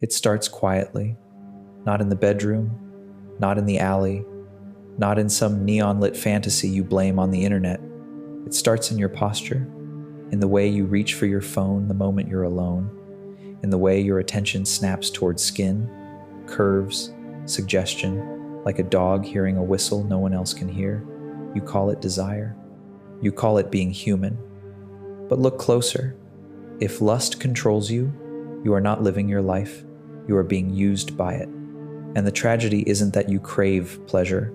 It starts quietly, not in the bedroom, not in the alley, not in some neon-lit fantasy you blame on the internet. It starts in your posture, in the way you reach for your phone the moment you're alone, in the way your attention snaps towards skin, curves, suggestion, like a dog hearing a whistle no one else can hear. You call it desire. You call it being human. But look closer. If lust controls you, you are not living your life. You are being used by it. And the tragedy isn't that you crave pleasure.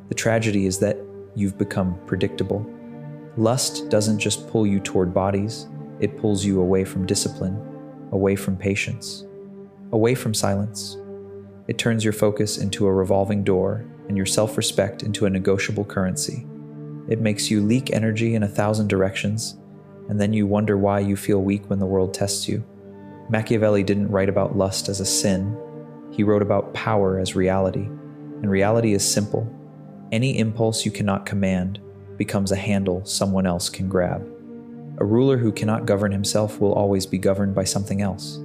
The tragedy is that you've become predictable. Lust doesn't just pull you toward bodies, it pulls you away from discipline, away from patience, away from silence. It turns your focus into a revolving door and your self-respect into a negotiable currency. It makes you leak energy in 1,000 directions, and then you wonder why you feel weak when the world tests you. Machiavelli didn't write about lust as a sin. He wrote about power as reality, and reality is simple. Any impulse you cannot command becomes a handle someone else can grab. A ruler who cannot govern himself will always be governed by something else.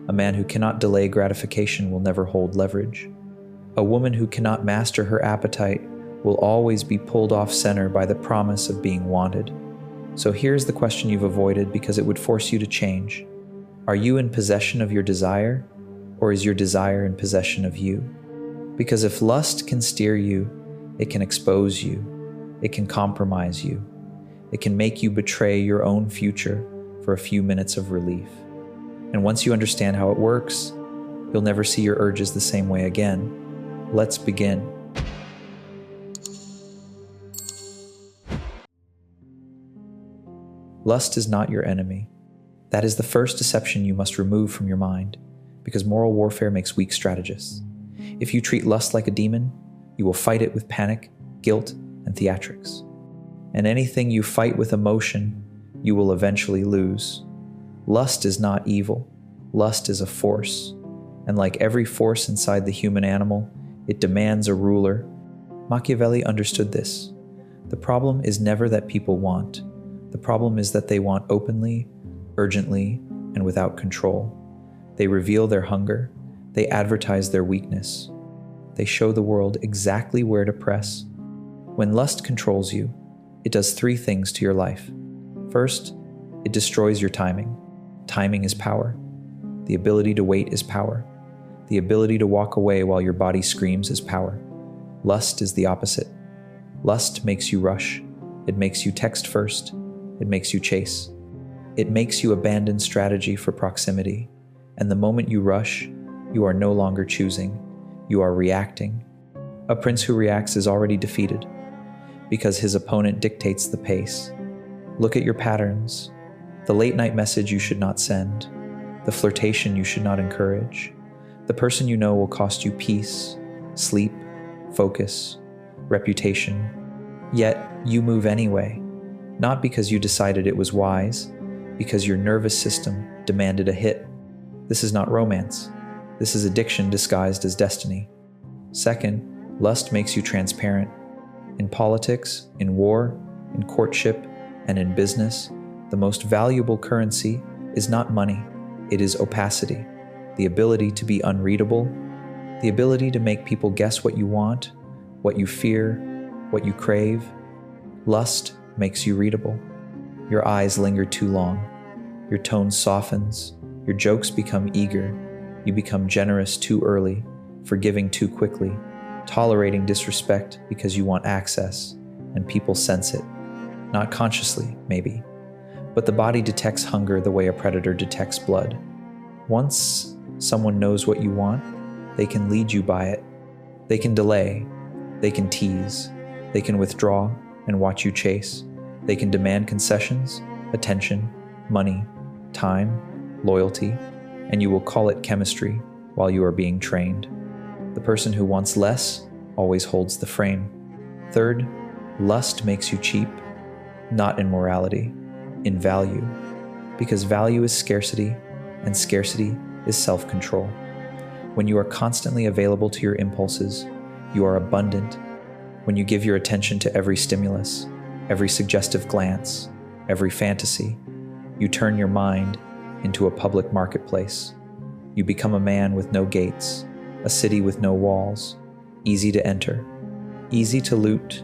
A man who cannot delay gratification will never hold leverage. A woman who cannot master her appetite will always be pulled off center by the promise of being wanted. So here's the question you've avoided because it would force you to change. Are you in possession of your desire, or is your desire in possession of you? Because if lust can steer you, it can expose you, it can compromise you, it can make you betray your own future for a few minutes of relief. And once you understand how it works, you'll never see your urges the same way again. Let's begin. Lust is not your enemy. That is the first deception you must remove from your mind, because moral warfare makes weak strategists. If you treat lust like a demon, you will fight it with panic, guilt, and theatrics. And anything you fight with emotion, you will eventually lose. Lust is not evil. Lust is a force. And like every force inside the human animal, it demands a ruler. Machiavelli understood this. The problem is never that people want. The problem is that they want openly, urgently, and without control. They reveal their hunger. They advertise their weakness. They show the world exactly where to press. When lust controls you, it does 3 things to your life. First, it destroys your timing. Timing is power. The ability to wait is power. The ability to walk away while your body screams is power. Lust is the opposite. Lust makes you rush. It makes you text first. It makes you chase. It makes you abandon strategy for proximity. And the moment you rush, you are no longer choosing. You are reacting. A prince who reacts is already defeated, because his opponent dictates the pace. Look at your patterns. The late-night message you should not send. The flirtation you should not encourage. The person you know will cost you peace, sleep, focus, reputation. Yet, you move anyway. Not because you decided it was wise, because your nervous system demanded a hit. This is not romance. This is addiction disguised as destiny. Second, lust makes you transparent. In politics, in war, in courtship, and in business, the most valuable currency is not money, it is opacity, the ability to be unreadable, the ability to make people guess what you want, what you fear, what you crave. Lust makes you readable. Your eyes linger too long. Your tone softens. Your jokes become eager. You become generous too early, forgiving too quickly, tolerating disrespect because you want access, and people sense it. Not consciously, maybe, but the body detects hunger the way a predator detects blood. Once someone knows what you want, they can lead you by it. They can delay. They can tease. They can withdraw and watch you chase. They can demand concessions, attention, money, time, loyalty, and you will call it chemistry while you are being trained. The person who wants less always holds the frame. Third, lust makes you cheap, not in morality, in value, because value is scarcity, and scarcity is self-control. When you are constantly available to your impulses, you are abundant. When you give your attention to every stimulus, every suggestive glance, every fantasy, you turn your mind into a public marketplace. You become a man with no gates, a city with no walls, easy to enter, easy to loot.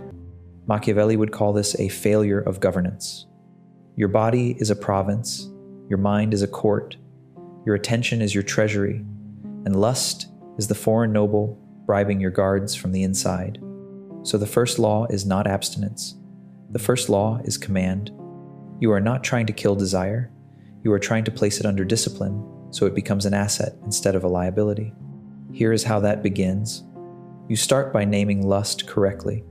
Machiavelli would call this a failure of governance. Your body is a province, your mind is a court, your attention is your treasury, and lust is the foreign noble bribing your guards from the inside. So the first law is not abstinence. The first law is command. You are not trying to kill desire. You are trying to place it under discipline so it becomes an asset instead of a liability. Here is how that begins. You start by naming lust correctly.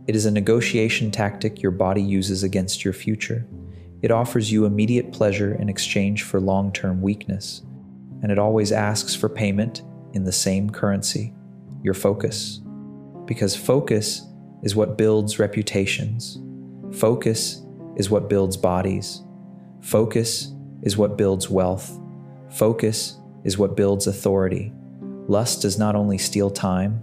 It is a negotiation tactic your body uses against your future. It offers you immediate pleasure in exchange for long-term weakness, and it always asks for payment in the same currency, your focus. Because focus is what builds reputations. Focus is what builds bodies. Focus is what builds wealth. Focus is what builds authority. Lust does not only steal time,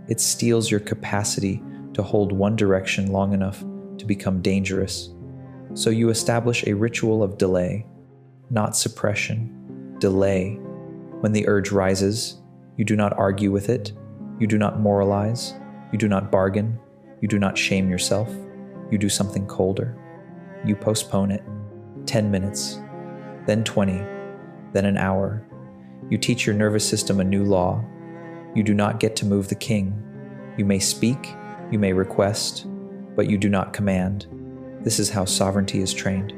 it steals your capacity to hold one direction long enough to become dangerous. So you establish a ritual of delay, not suppression. Delay. When the urge rises, you do not argue with it, you do not moralize, you do not bargain, you do not shame yourself, you do something colder. You postpone it. 10 minutes, then 20, then an hour. You teach your nervous system a new law. You do not get to move the king. You may speak, you may request, but you do not command. This is how sovereignty is trained.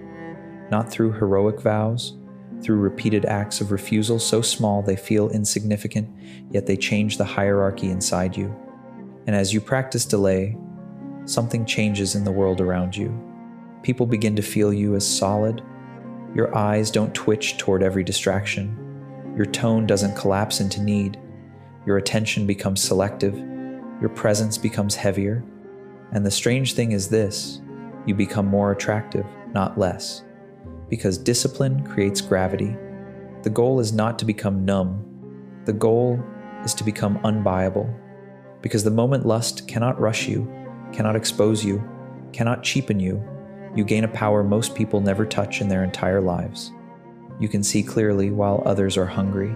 Not through heroic vows, through repeated acts of refusal so small they feel insignificant, yet they change the hierarchy inside you. And as you practice delay, something changes in the world around you. People begin to feel you as solid. Your eyes don't twitch toward every distraction. Your tone doesn't collapse into need. Your attention becomes selective. Your presence becomes heavier. And the strange thing is this: you become more attractive, not less. Because discipline creates gravity. The goal is not to become numb. The goal is to become unbuyable. Because the moment lust cannot rush you, cannot expose you, cannot cheapen you, you gain a power most people never touch in their entire lives. You can see clearly while others are hungry.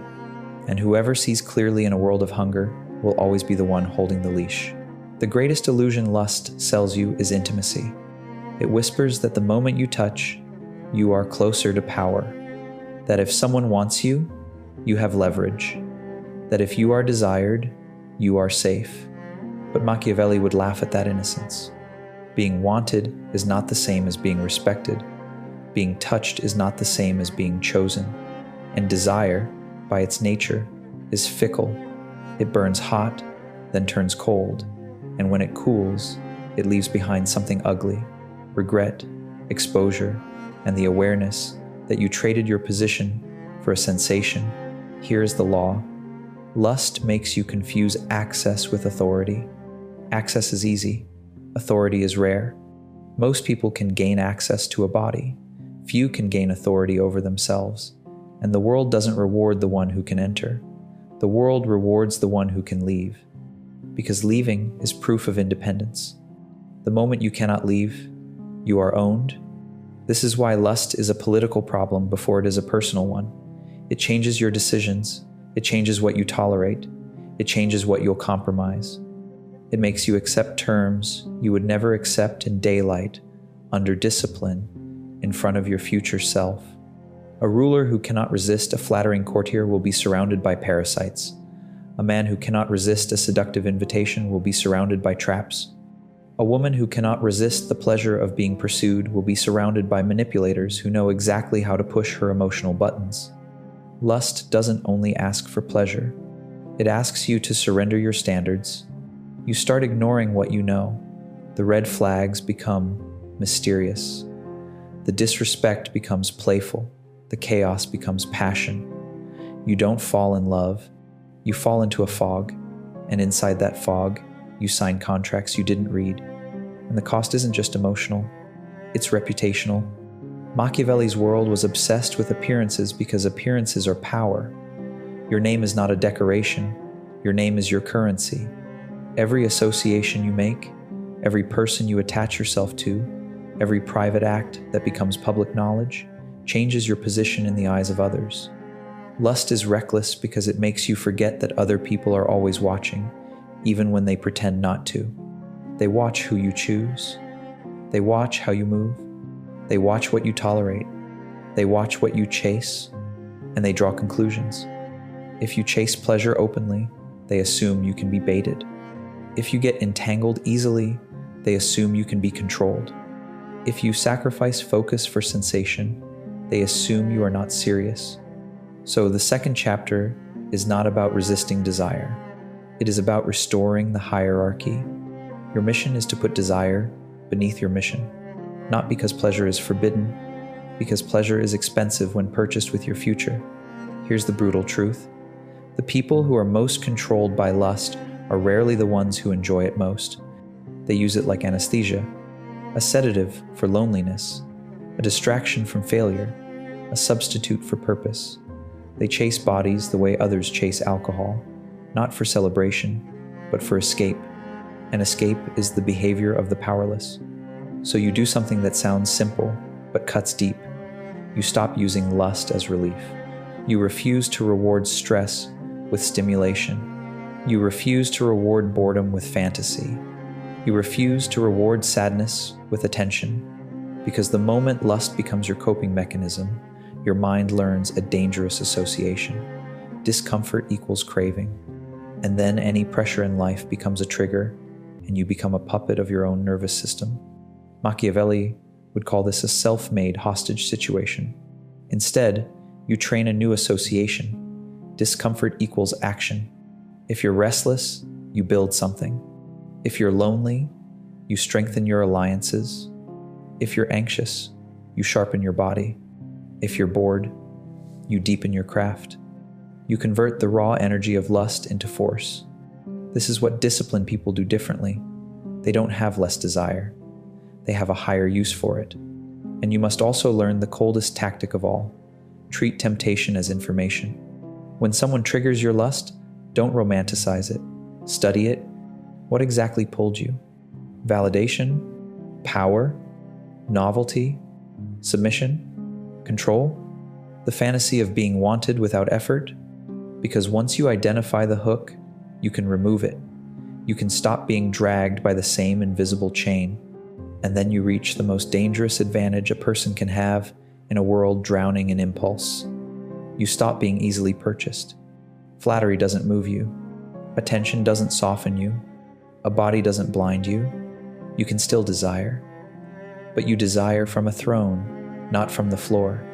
And whoever sees clearly in a world of hunger will always be the one holding the leash. The greatest illusion lust sells you is intimacy. It whispers that the moment you touch, you are closer to power. That if someone wants you, you have leverage. That if you are desired, you are safe. But Machiavelli would laugh at that innocence. Being wanted is not the same as being respected. Being touched is not the same as being chosen. And desire, by its nature, is fickle. It burns hot, then turns cold. And when it cools, it leaves behind something ugly: regret, exposure, and the awareness that you traded your position for a sensation. Here is the law. Lust makes you confuse access with authority. Access is easy. Authority is rare. Most people can gain access to a body. Few can gain authority over themselves. And the world doesn't reward the one who can enter. The world rewards the one who can leave. Because leaving is proof of independence. The moment you cannot leave, you are owned. This is why lust is a political problem before it is a personal one. It changes your decisions. It changes what you tolerate. It changes what you'll compromise. It makes you accept terms you would never accept in daylight, under discipline, in front of your future self. A ruler who cannot resist a flattering courtier will be surrounded by parasites. A man who cannot resist a seductive invitation will be surrounded by traps. A woman who cannot resist the pleasure of being pursued will be surrounded by manipulators who know exactly how to push her emotional buttons. Lust doesn't only ask for pleasure. It asks you to surrender your standards. You start ignoring what you know. The red flags become mysterious. The disrespect becomes playful. The chaos becomes passion. You don't fall in love. You fall into a fog. And inside that fog, you sign contracts you didn't read. And the cost isn't just emotional, it's reputational. Machiavelli's world was obsessed with appearances because appearances are power. Your name is not a decoration, your name is your currency. Every association you make, every person you attach yourself to, every private act that becomes public knowledge, changes your position in the eyes of others. Lust is reckless because it makes you forget that other people are always watching, even when they pretend not to. They watch who you choose. They watch how you move. They watch what you tolerate. They watch what you chase, and they draw conclusions. If you chase pleasure openly, they assume you can be baited. If you get entangled easily, they assume you can be controlled. If you sacrifice focus for sensation, they assume you are not serious. So the second chapter is not about resisting desire. It is about restoring the hierarchy. Your mission is to put desire beneath your mission, not because pleasure is forbidden, because pleasure is expensive when purchased with your future. Here's the brutal truth. The people who are most controlled by lust are rarely the ones who enjoy it most. They use it like anesthesia, a sedative for loneliness, a distraction from failure, a substitute for purpose. They chase bodies the way others chase alcohol, not for celebration, but for escape. And escape is the behavior of the powerless. So you do something that sounds simple, but cuts deep. You stop using lust as relief. You refuse to reward stress with stimulation. You refuse to reward boredom with fantasy. You refuse to reward sadness with attention. Because the moment lust becomes your coping mechanism, your mind learns a dangerous association. Discomfort equals craving. And then any pressure in life becomes a trigger, and you become a puppet of your own nervous system. Machiavelli would call this a self-made hostage situation. Instead, you train a new association. Discomfort equals action. If you're restless, you build something. If you're lonely, you strengthen your alliances. If you're anxious, you sharpen your body. If you're bored, you deepen your craft. You convert the raw energy of lust into force. This is what disciplined people do differently. They don't have less desire. They have a higher use for it. And you must also learn the coldest tactic of all. Treat temptation as information. When someone triggers your lust, don't romanticize it. Study it. What exactly pulled you? Validation? Power? Novelty? Submission? Control? The fantasy of being wanted without effort? Because once you identify the hook, you can remove it. You can stop being dragged by the same invisible chain, and then you reach the most dangerous advantage a person can have in a world drowning in impulse. You stop being easily purchased. Flattery doesn't move you. Attention doesn't soften you. A body doesn't blind you. You can still desire. But you desire from a throne, not from the floor.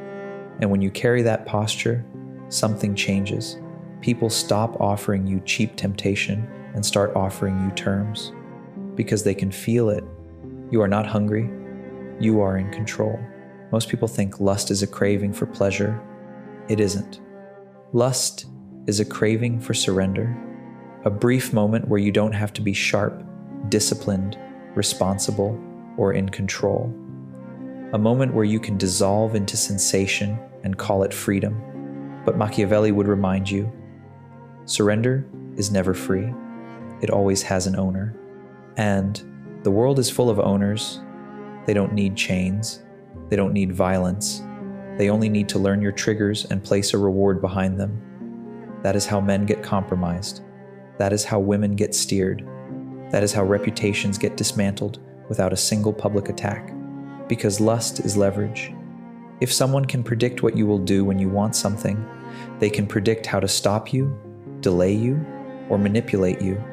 And when you carry that posture, something changes. People stop offering you cheap temptation and start offering you terms. Because they can feel it. You are not hungry. You are in control. Most people think lust is a craving for pleasure. It isn't. Lust is a craving for surrender. A brief moment where you don't have to be sharp, disciplined, responsible, or in control. A moment where you can dissolve into sensation and call it freedom. But Machiavelli would remind you, surrender is never free. It always has an owner. And the world is full of owners. They don't need chains. They don't need violence. They only need to learn your triggers and place a reward behind them. That is how men get compromised. That is how women get steered. That is how reputations get dismantled without a single public attack. Because lust is leverage. If someone can predict what you will do when you want something, they can predict how to stop you, delay you, or manipulate you.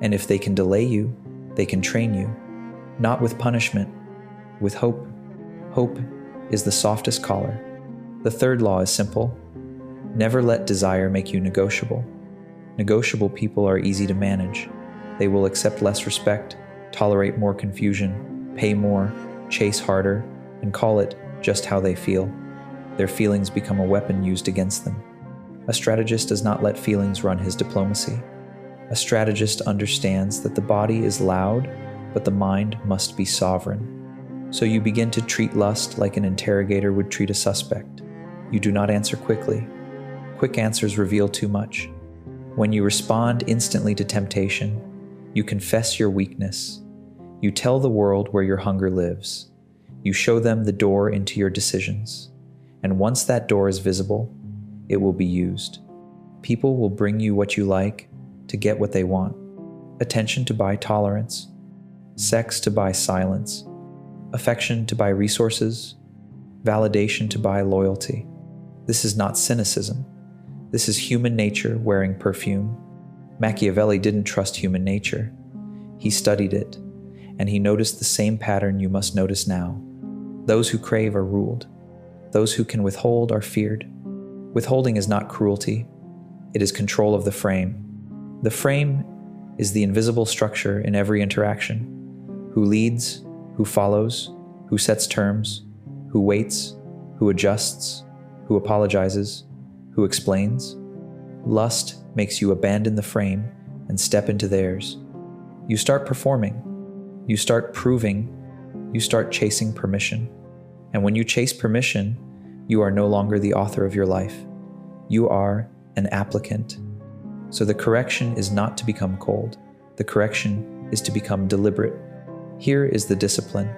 And if they can delay you, they can train you. Not with punishment, with hope. Hope is the softest collar. The third law is simple. Never let desire make you negotiable. Negotiable people are easy to manage. They will accept less respect, tolerate more confusion, pay more, chase harder, and call it just how they feel. Their feelings become a weapon used against them. A strategist does not let feelings run his diplomacy. A strategist understands that the body is loud, but the mind must be sovereign. So you begin to treat lust like an interrogator would treat a suspect. You do not answer quickly. Quick answers reveal too much. When you respond instantly to temptation, you confess your weakness. You tell the world where your hunger lives. You show them the door into your decisions. And once that door is visible, it will be used. People will bring you what you like to get what they want. Attention to buy tolerance. Sex to buy silence. Affection to buy resources. Validation to buy loyalty. This is not cynicism. This is human nature wearing perfume. Machiavelli didn't trust human nature. He studied it, and he noticed the same pattern you must notice now. Those who crave are ruled. Those who can withhold are feared. Withholding is not cruelty. It is control of the frame. The frame is the invisible structure in every interaction. Who leads, who follows, who sets terms, who waits, who adjusts, who apologizes, who explains. Lust makes you abandon the frame and step into theirs. You start performing. You start proving. You start chasing permission. And when you chase permission, you are no longer the author of your life. You are an applicant. So the correction is not to become cold. The correction is to become deliberate. Here is the discipline.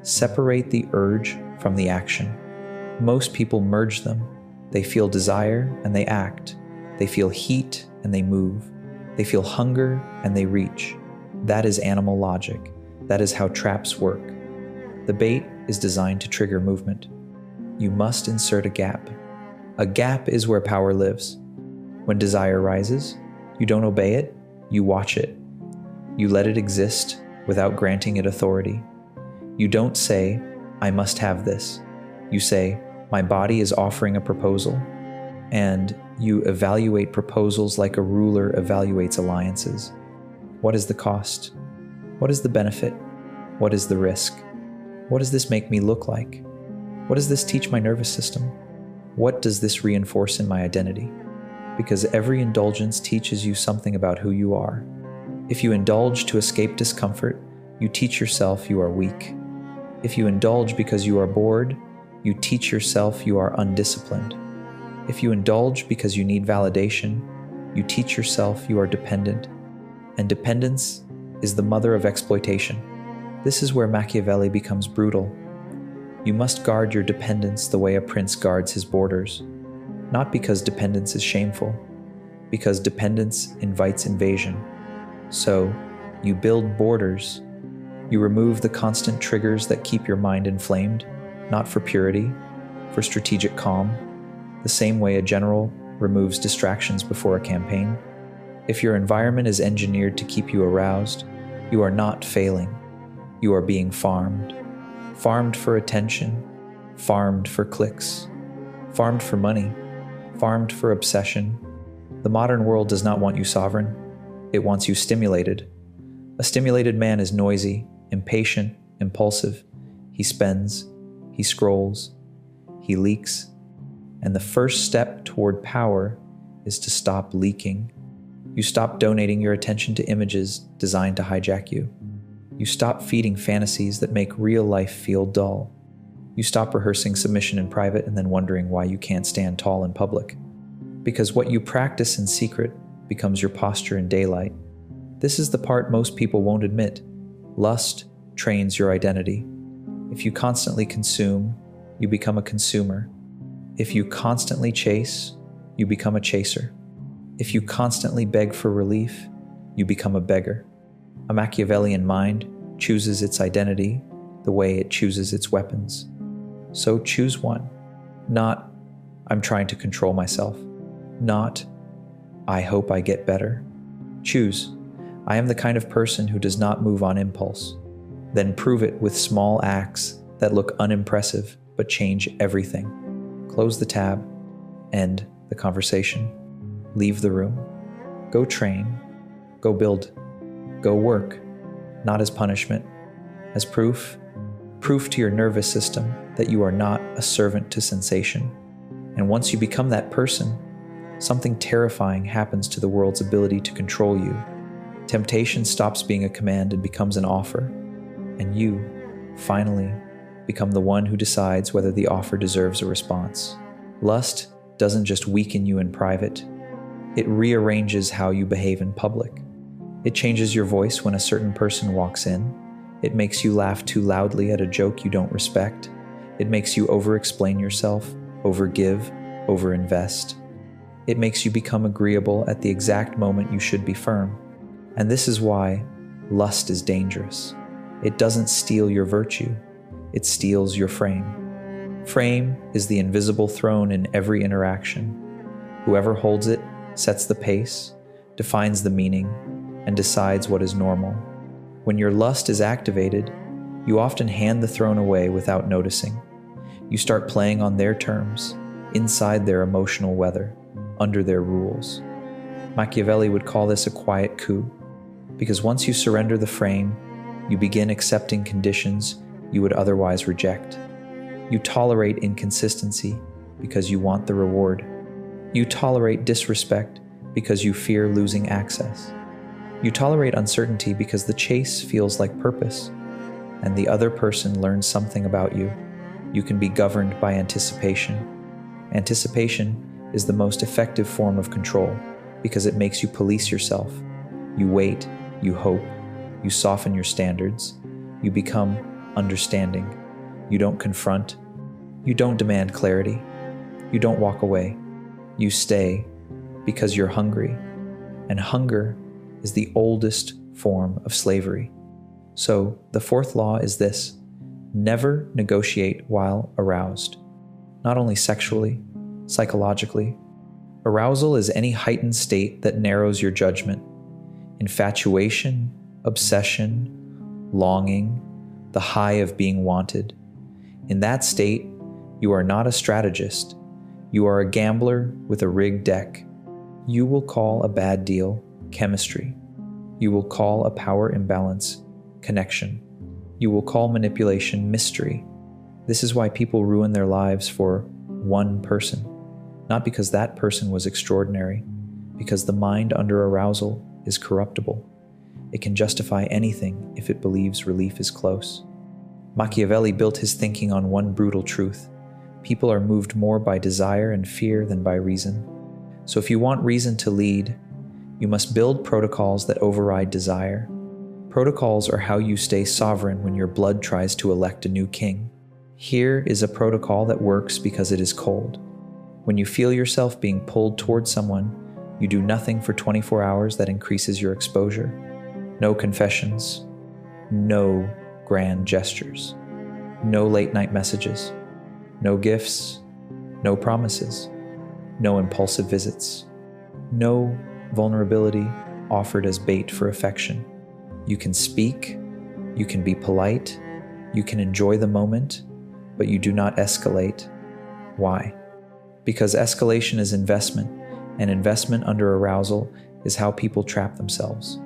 Separate the urge from the action. Most people merge them. They feel desire and they act. They feel heat and they move. They feel hunger and they reach. That is animal logic. That is how traps work. The bait is designed to trigger movement. You must insert a gap. A gap is where power lives. When desire rises, you don't obey it, you watch it. You let it exist without granting it authority. You don't say, I must have this. You say, my body is offering a proposal. And you evaluate proposals like a ruler evaluates alliances. What is the cost? What is the benefit? What is the risk? What does this make me look like? What does this teach my nervous system? What does this reinforce in my identity? Because every indulgence teaches you something about who you are. If you indulge to escape discomfort, you teach yourself you are weak. If you indulge because you are bored, you teach yourself you are undisciplined. If you indulge because you need validation, you teach yourself you are dependent. And dependence is the mother of exploitation. This is where Machiavelli becomes brutal. You must guard your dependence the way a prince guards his borders. Not because dependence is shameful, because dependence invites invasion. So, you build borders. You remove the constant triggers that keep your mind inflamed, not for purity, for strategic calm, the same way a general removes distractions before a campaign. If your environment is engineered to keep you aroused, you are not failing. You are being farmed. Farmed for attention, farmed for clicks, farmed for money, farmed for obsession. The modern world does not want you sovereign. It wants you stimulated. A stimulated man is noisy, impatient, impulsive. He spends, he scrolls, he leaks. And the first step toward power is to stop leaking. You stop donating your attention to images designed to hijack you. You stop feeding fantasies that make real life feel dull. You stop rehearsing submission in private and then wondering why you can't stand tall in public. Because what you practice in secret becomes your posture in daylight. This is the part most people won't admit. Lust trains your identity. If you constantly consume, you become a consumer. If you constantly chase, you become a chaser. If you constantly beg for relief, you become a beggar. A Machiavellian mind chooses its identity the way it chooses its weapons. So choose one. Not, I'm trying to control myself. Not, I hope I get better. Choose, I am the kind of person who does not move on impulse. Then prove it with small acts that look unimpressive but change everything. Close the tab. End the conversation. Leave the room. Go train. Go build. Go work. Not as punishment, as proof. Proof to your nervous system that you are not a servant to sensation. And once you become that person, something terrifying happens to the world's ability to control you. Temptation stops being a command and becomes an offer. And you, finally, become the one who decides whether the offer deserves a response. Lust doesn't just weaken you in private. It rearranges how you behave in public. It changes your voice when a certain person walks in. It makes you laugh too loudly at a joke you don't respect. It makes you over-explain yourself, over-give, over-invest. It makes you become agreeable at the exact moment you should be firm. And this is why lust is dangerous. It doesn't steal your virtue, it steals your frame. Frame is the invisible throne in every interaction. Whoever holds it sets the pace, defines the meaning, and decides what is normal. When your lust is activated, you often hand the throne away without noticing. You start playing on their terms, inside their emotional weather, under their rules. Machiavelli would call this a quiet coup, because once you surrender the frame, you begin accepting conditions you would otherwise reject. You tolerate inconsistency because you want the reward. You tolerate disrespect because you fear losing access. You tolerate uncertainty because the chase feels like purpose, and the other person learns something about you. You can be governed by anticipation. Anticipation is the most effective form of control because it makes you police yourself. You wait, you hope, you soften your standards, you become understanding. You don't confront, you don't demand clarity, you don't walk away. You stay because you're hungry, and hunger is the oldest form of slavery. So the fourth law is this: never negotiate while aroused. Not only sexually, psychologically. Arousal is any heightened state that narrows your judgment. Infatuation, obsession, longing, the high of being wanted. In that state, you are not a strategist. You are a gambler with a rigged deck. You will call a bad deal chemistry. You will call a power imbalance connection. You will call manipulation mystery. This is why people ruin their lives for one person. Not because that person was extraordinary, because the mind under arousal is corruptible. It can justify anything if it believes relief is close. Machiavelli built his thinking on one brutal truth: people are moved more by desire and fear than by reason. So if you want reason to lead, you must build protocols that override desire. Protocols are how you stay sovereign when your blood tries to elect a new king. Here is a protocol that works because it is cold. When you feel yourself being pulled toward someone, you do nothing for 24 hours that increases your exposure. No confessions, no grand gestures, no late-night messages, no gifts, no promises, no impulsive visits, no vulnerability offered as bait for affection. You can speak, you can be polite, you can enjoy the moment, but you do not escalate. Why? Because escalation is investment, and investment under arousal is how people trap themselves.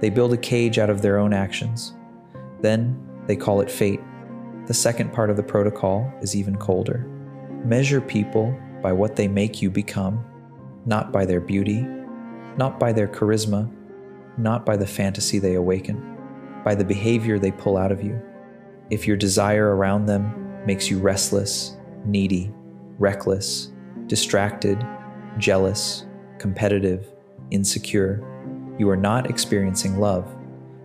They build a cage out of their own actions. Then they call it fate. The second part of the protocol is even colder. Measure people by what they make you become, not by their beauty, not by their charisma, not by the fantasy they awaken, by the behavior they pull out of you. If your desire around them makes you restless, needy, reckless, distracted, jealous, competitive, insecure, you are not experiencing love.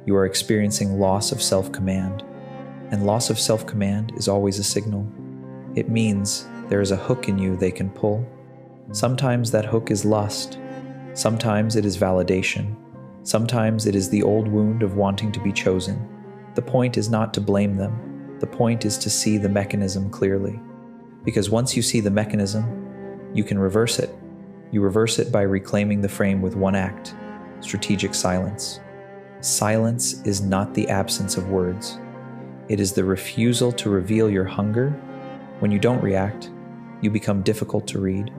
You are experiencing loss of self-command. And loss of self-command is always a signal. It means there is a hook in you they can pull. Sometimes that hook is lust. Sometimes it is validation. Sometimes it is the old wound of wanting to be chosen. The point is not to blame them. The point is to see the mechanism clearly. Because once you see the mechanism, you can reverse it. You reverse it by reclaiming the frame with one act: strategic silence. Silence is not the absence of words. It is the refusal to reveal your hunger. When you don't react, you become difficult to read.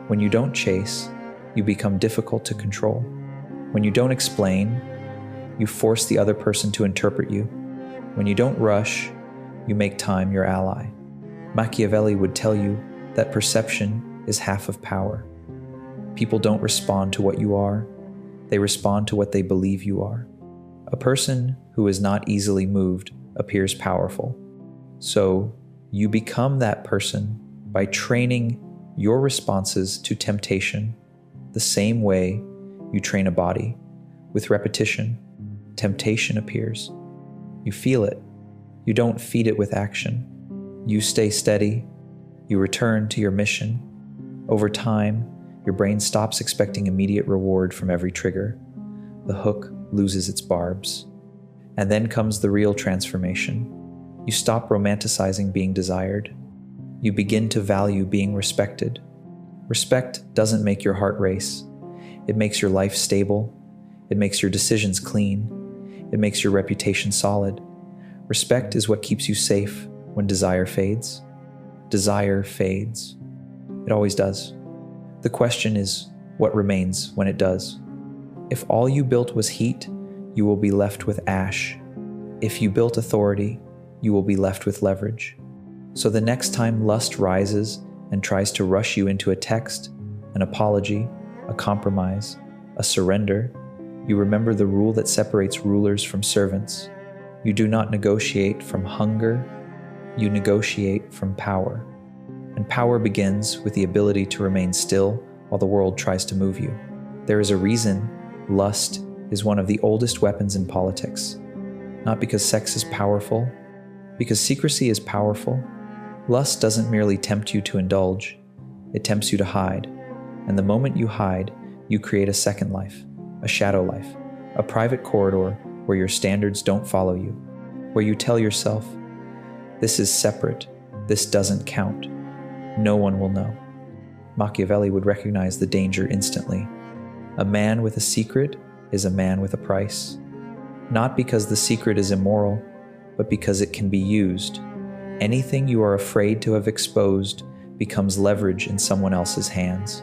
When you don't chase, you become difficult to control. When you don't explain, you force the other person to interpret you. When you don't rush, you make time your ally. Machiavelli would tell you that perception is half of power. People don't respond to what you are, they respond to what they believe you are. A person who is not easily moved appears powerful. So you become that person by training your responses to temptation the same way you train a body. With repetition, temptation appears. You feel it. You don't feed it with action. You stay steady. You return to your mission. Over time, Your brain stops expecting immediate reward from every trigger. The hook loses its barbs. And then comes the real transformation. You stop romanticizing being desired. You begin to value being respected. Respect doesn't make your heart race. It makes your life stable. It makes your decisions clean. It makes your reputation solid. Respect is what keeps you safe when desire fades. Desire fades. It always does. The question is, what remains when it does? If all you built was heat, you will be left with ash. If you built authority, you will be left with leverage. So the next time lust rises and tries to rush you into a text, an apology, a compromise, a surrender, you remember the rule that separates rulers from servants. You do not negotiate from hunger, you negotiate from power. And power begins with the ability to remain still while the world tries to move you. There is a reason lust is one of the oldest weapons in politics. Not because sex is powerful, because secrecy is powerful. Lust doesn't merely tempt you to indulge, it tempts you to hide. And the moment you hide, you create a second life, a shadow life, a private corridor where your standards don't follow you, where you tell yourself, this is separate, this doesn't count, no one will know. Machiavelli would recognize the danger instantly. A man with a secret is a man with a price. Not because the secret is immoral, but because it can be used. Anything you are afraid to have exposed becomes leverage in someone else's hands.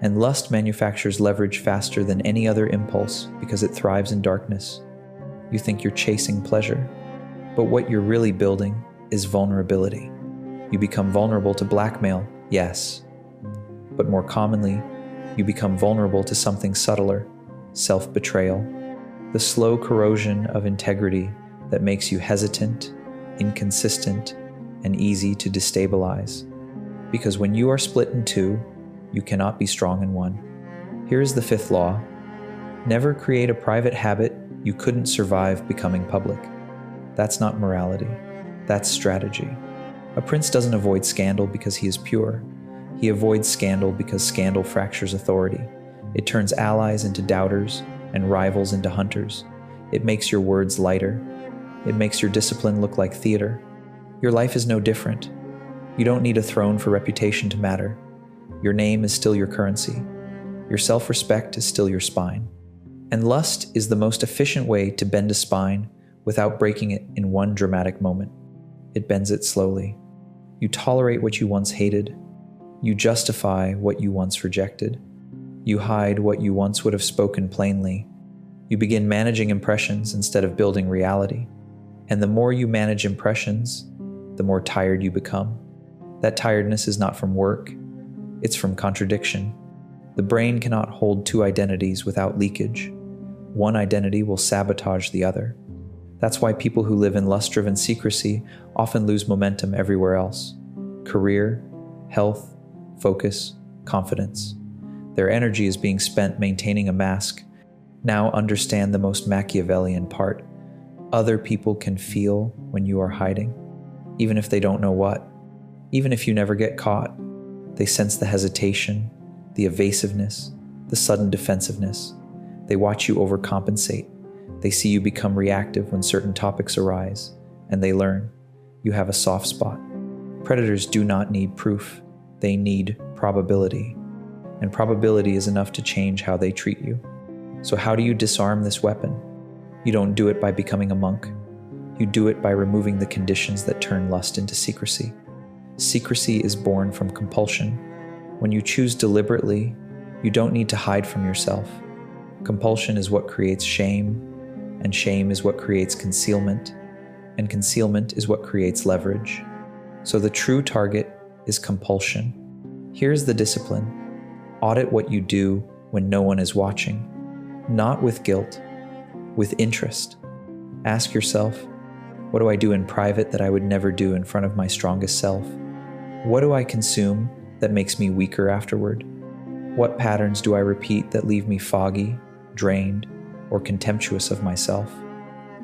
And lust manufactures leverage faster than any other impulse because it thrives in darkness. You think you're chasing pleasure, but what you're really building is vulnerability. You become vulnerable to blackmail, yes, but more commonly, you become vulnerable to something subtler, self-betrayal, the slow corrosion of integrity that makes you hesitant, inconsistent, and easy to destabilize. Because when you are split in two, you cannot be strong in one. Here is the fifth law. Never create a private habit you couldn't survive becoming public. That's not morality. That's strategy. A prince doesn't avoid scandal because he is pure. He avoids scandal because scandal fractures authority. It turns allies into doubters and rivals into hunters. It makes your words lighter. It makes your discipline look like theater. Your life is no different. You don't need a throne for reputation to matter. Your name is still your currency. Your self-respect is still your spine. And lust is the most efficient way to bend a spine without breaking it in one dramatic moment. It bends it slowly. You tolerate what you once hated. You justify what you once rejected. You hide what you once would have spoken plainly. You begin managing impressions instead of building reality. And the more you manage impressions, the more tired you become. That tiredness is not from work, it's from contradiction. The brain cannot hold two identities without leakage. One identity will sabotage the other. That's why people who live in lust-driven secrecy often lose momentum everywhere else. Career, health, focus, confidence. Their energy is being spent maintaining a mask. Now understand the most Machiavellian part. Other people can feel when you are hiding, even if they don't know what. Even if you never get caught, they sense the hesitation, the evasiveness, the sudden defensiveness. They watch you overcompensate. They see you become reactive when certain topics arise, and they learn you have a soft spot. Predators do not need proof. They need probability. And probability is enough to change how they treat you. So how do you disarm this weapon? You don't do it by becoming a monk. You do it by removing the conditions that turn lust into secrecy. Secrecy is born from compulsion. When you choose deliberately, you don't need to hide from yourself. Compulsion is what creates shame, and shame is what creates concealment, and concealment is what creates leverage. So the true target is compulsion. Here's the discipline. Audit what you do when no one is watching. Not with guilt, with interest. Ask yourself, what do I do in private that I would never do in front of my strongest self? What do I consume that makes me weaker afterward? What patterns do I repeat that leave me foggy, drained, or contemptuous of myself?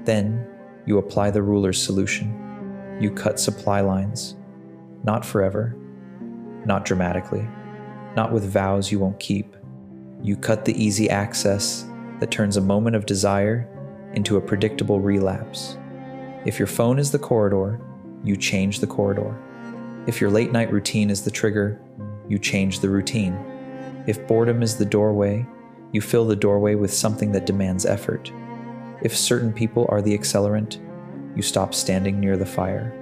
Then you apply the ruler's solution. You cut supply lines, not forever, not dramatically, not with vows you won't keep. You cut the easy access that turns a moment of desire into a predictable relapse. If your phone is the corridor, you change the corridor. If your late night routine is the trigger, you change the routine. If boredom is the doorway, you fill the doorway with something that demands effort. If certain people are the accelerant, you stop standing near the fire.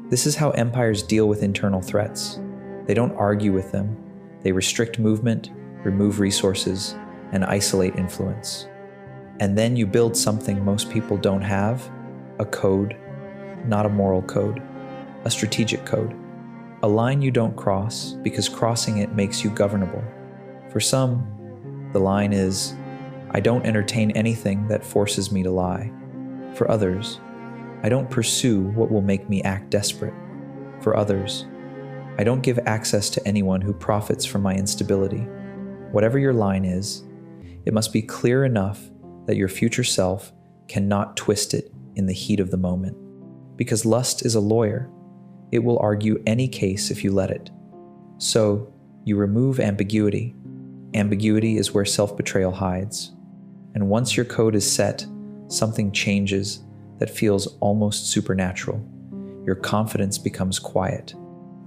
This is how empires deal with internal threats. They don't argue with them. They restrict movement, remove resources, and isolate influence. And then you build something most people don't have, a code, not a moral code, a strategic code. A line you don't cross because crossing it makes you governable. For some, the line is, I don't entertain anything that forces me to lie. For others, I don't pursue what will make me act desperate. For others, I don't give access to anyone who profits from my instability. Whatever your line is, it must be clear enough that your future self cannot twist it in the heat of the moment. Because lust is a lawyer. It will argue any case if you let it. So, you remove ambiguity. Ambiguity is where self-betrayal hides. And once your code is set, something changes that feels almost supernatural. Your confidence becomes quiet.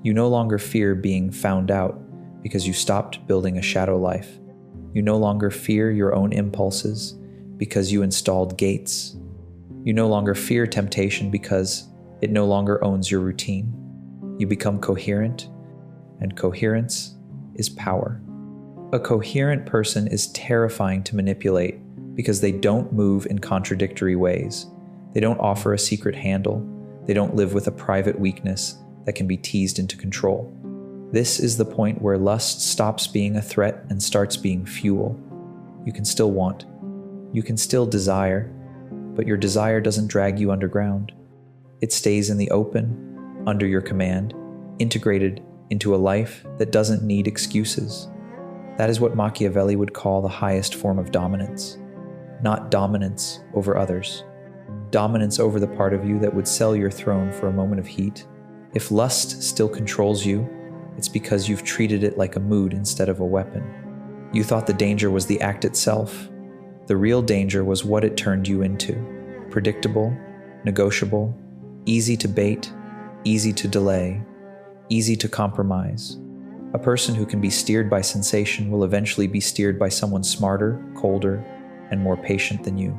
You no longer fear being found out because you stopped building a shadow life. You no longer fear your own impulses because you installed gates. You no longer fear temptation because it no longer owns your routine. You become coherent, and coherence is power. A coherent person is terrifying to manipulate because they don't move in contradictory ways. They don't offer a secret handle. They don't live with a private weakness that can be teased into control. This is the point where lust stops being a threat and starts being fuel. You can still want. You can still desire, but your desire doesn't drag you underground. It stays in the open, under your command, integrated into a life that doesn't need excuses. That is what Machiavelli would call the highest form of dominance. Not dominance over others. Dominance over the part of you that would sell your throne for a moment of heat. If lust still controls you, it's because you've treated it like a mood instead of a weapon. You thought the danger was the act itself. The real danger was what it turned you into. Predictable, negotiable, easy to bait, easy to delay, easy to compromise. A person who can be steered by sensation will eventually be steered by someone smarter, colder, and more patient than you.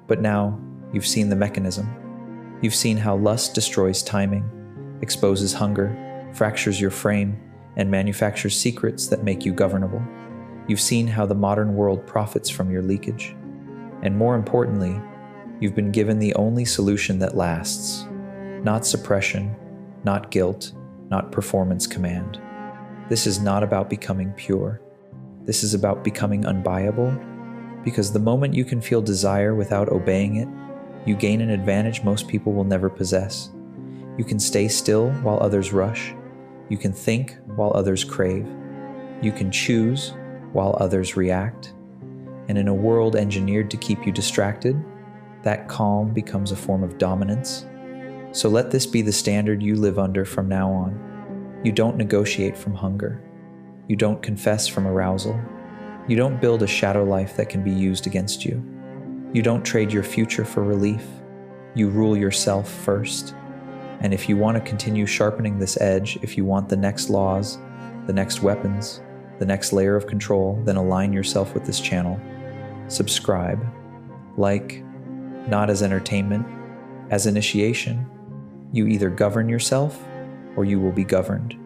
But now, you've seen the mechanism. You've seen how lust destroys timing, exposes hunger, fractures your frame, and manufactures secrets that make you governable. You've seen how the modern world profits from your leakage. And more importantly, you've been given the only solution that lasts. Not suppression, not guilt, not performance command. This is not about becoming pure. This is about becoming unbuyable, because the moment you can feel desire without obeying it, you gain an advantage most people will never possess. You can stay still while others rush. You can think while others crave. You can choose while others react. And in a world engineered to keep you distracted, that calm becomes a form of dominance. So let this be the standard you live under from now on. You don't negotiate from hunger. You don't confess from arousal. You don't build a shadow life that can be used against you. You don't trade your future for relief. You rule yourself first. And if you want to continue sharpening this edge, if you want the next laws, the next weapons, the next layer of control, then align yourself with this channel. Subscribe. Like, not as entertainment, as initiation. You either govern yourself or you will be governed.